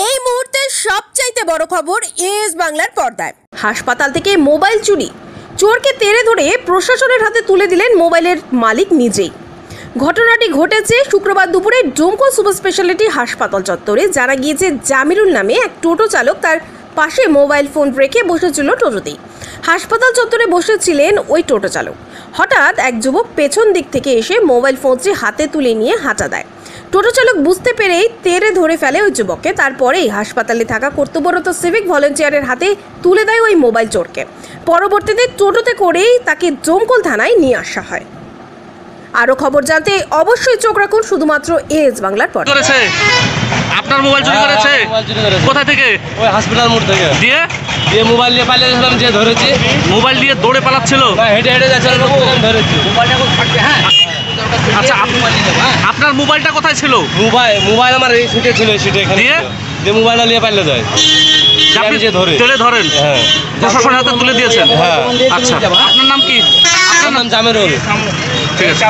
এই মুহূর্তে সবচাইতে বড় খবর এস বাংলার পর্দায়। হাসপাতাল থেকে মোবাইল চুরি, চোরকে তেড়ে ধরে প্রশাসনের হাতে তুলে দিলেন মোবাইলের মালিক নিজেই। ঘটনাটি ঘটেছে শুক্রবার দুপুরে ডোমকল সুপার স্পেশালিটি হাসপাতাল চত্বরে। জানা গিয়েছে জামিরুল নামে এক টোটো চালক তার পাশে মোবাইল ফোন রেখে বসেছিল টোটোতেই। হাসপাতাল চত্বরে বসেছিলেন ওই টোটো চালক। হঠাৎ এক যুবক পেছন দিক থেকে এসে মোবাইল ফোনটি হাতে তুলে নিয়ে হাঁটা দেয়। টোটো চালক বুঝতে পেরেই তেড়ে ধরে ফেলে ওই যুবককে। তারপরেই হাসপাতালে থাকা কর্তব্যরত সিভিক ভলেন্টিয়ারের হাতে তুলে দেয় ওই মোবাইল চোরকে। পরবর্তীতে টোটোতে করেই তাকে ডোমকল থানায় নিয়ে আসা হয়। আরো খবর জানতে অবশ্যই চোখ রাখুন শুধুমাত্র এস বাংলার পর। আপনার মোবাইল চুরি করেছে? কোথা থেকে? ওই হসপিটাল মোড় থেকে। দিয়ে মোবাইল নিয়ে পালিয়েছিলাম, যে ধরেছি। মোবাইল দিয়ে দৌড়ে পালাচ্ছিল? হেঁটে হেঁটে যাচ্ছিল, ধরেছি। আচ্ছা, আপনার মোবাইলটা কোথায় ছিল? মোবাইল আমার এই সিটে ছিল, এই সিটে এখানে। দিয়ে মোবাইলটা নিয়ে পালিয়ে যায়। আপনি যে ধরেন? হ্যাঁ। প্রশাসনের হাতে তুলে দিয়েছেন? হ্যাঁ। আচ্ছা, আপনার নাম কি? আমার নাম জামিরুল। ঠিক আছে।